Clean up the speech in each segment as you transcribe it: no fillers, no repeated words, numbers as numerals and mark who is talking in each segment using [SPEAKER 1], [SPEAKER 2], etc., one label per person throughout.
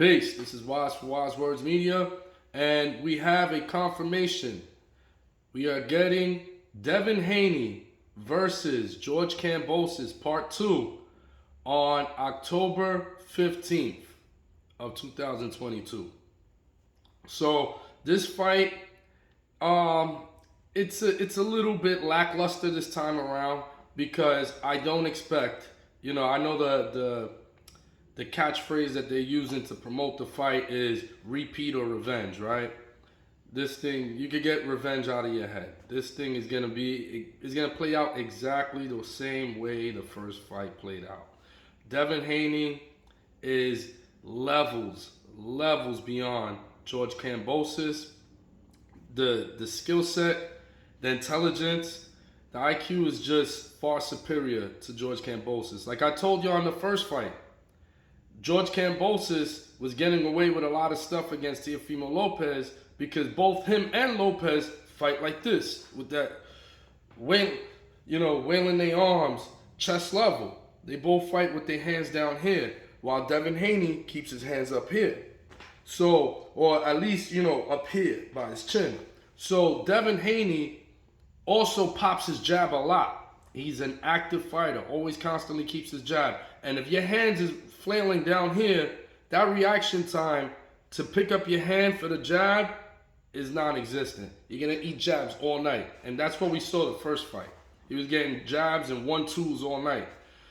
[SPEAKER 1] Peace. This is Wise for Wise Words Media, and we have a confirmation. We are getting Devin Haney versus George Kambosos Part 2 on October 15th of 2022. So this fight, it's a little bit lackluster this time around because I don't expect, I know the catchphrase that they're using to promote the fight is repeat or revenge, right? This thing, you could get revenge out of your head. This thing is gonna play out exactly the same way the first fight played out. Devin Haney is levels beyond George Kambosos. The skill set, the intelligence, the IQ is just far superior to George Kambosos. Like I told you on the first fight, George Kambosos was getting away with a lot of stuff against Teofimo Lopez because both him and Lopez fight like this, with that wailing their arms, chest level. They both fight with their hands down here, while Devin Haney keeps his hands up here. So, or at least, up here by his chin. So Devin Haney also pops his jab a lot. He's an active fighter, always constantly keeps his jab. And if your hands is flailing down here, that reaction time to pick up your hand for the jab is non-existent. You're gonna eat jabs all night. And that's what we saw the first fight. He was getting jabs and 1-2s all night.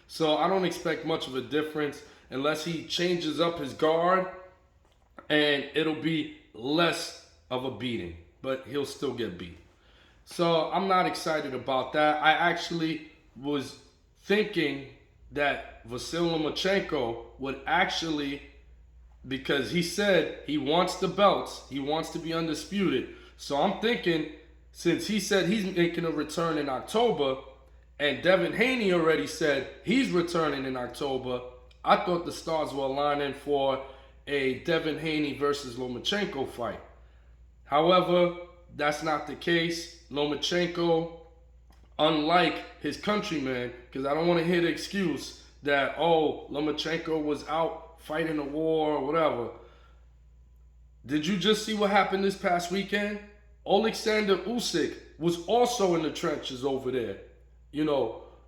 [SPEAKER 1] So I don't expect much of a difference unless he changes up his guard, and it'll be less of a beating, but he'll still get beat. So I'm not excited about that. I actually was thinking that Vasyl Lomachenko would actually, because he said he wants the belts, he wants to be undisputed. So I'm thinking, since he said he's making a return in October, and Devin Haney already said he's returning in October, I thought the stars were aligning for a Devin Haney versus Lomachenko fight. However, that's not the case. Lomachenko, unlike his countryman, because I don't want to hear the excuse that, Lomachenko was out fighting a war or whatever. Did you just see what happened this past weekend? Alexander Usyk was also in the trenches over there,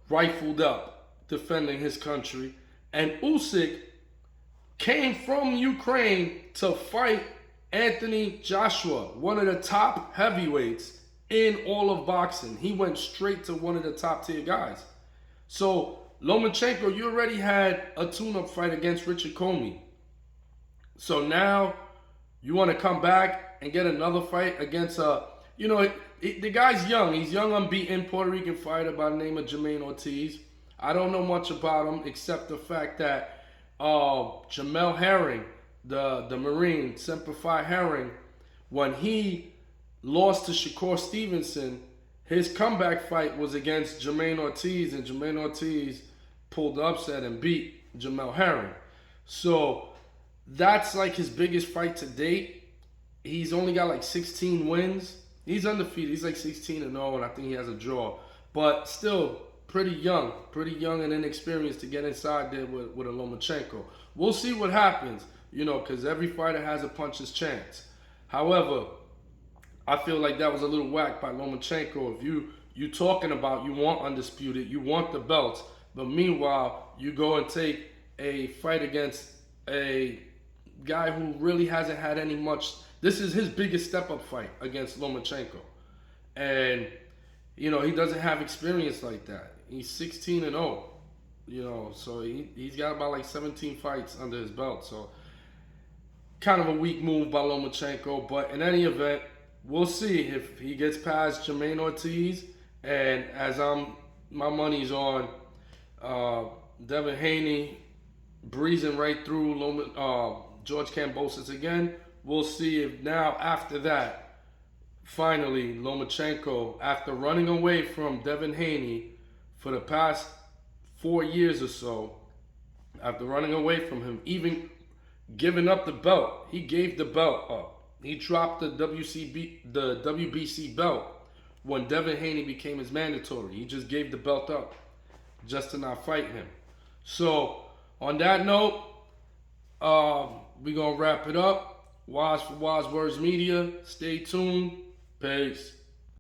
[SPEAKER 1] rifled up, defending his country. And Usyk came from Ukraine to fight Anthony Joshua, one of the top heavyweights in all of boxing. He went straight to one of the top tier guys. So Lomachenko, you already had a tune-up fight against Richard Comey. So now you want to come back and get another fight against the guy's young. He's young, unbeaten Puerto Rican fighter by the name of Jermaine Ortiz. I don't know much about him except the fact that Jamel Herring, the Marine, Semper Fi Herring, when he lost to Shakur Stevenson, his comeback fight was against Jermaine Ortiz, and Jermaine Ortiz pulled the upset and beat Jamel Herring. So that's like his biggest fight to date. He's only got like 16 wins. He's undefeated. He's like 16-0, and I think he has a draw. But still, pretty young and inexperienced to get inside there with a Lomachenko. We'll see what happens, because every fighter has a puncher's chance. However, I feel like that was a little whack by Lomachenko. If you talking about you want undisputed, you want the belts, but meanwhile, you go and take a fight against a guy who really hasn't had any much. This is his biggest step-up fight against Lomachenko. And, he doesn't have experience like that. He's 16-0, so he's got about like 17 fights under his belt. So kind of a weak move by Lomachenko, but in any event, we'll see if he gets past Jermaine Ortiz. And as my money's on Devin Haney breezing right through George Kambosos again. We'll see if now, after that, finally, Lomachenko, after running away from Devin Haney for the past 4 years or so, after running away from him, even giving up the belt, he gave the belt up. He dropped the WBC belt when Devin Haney became his mandatory. He just gave the belt up just to not fight him. So on that note, we're going to wrap it up. Wise for Wise Words Media. Stay tuned. Peace.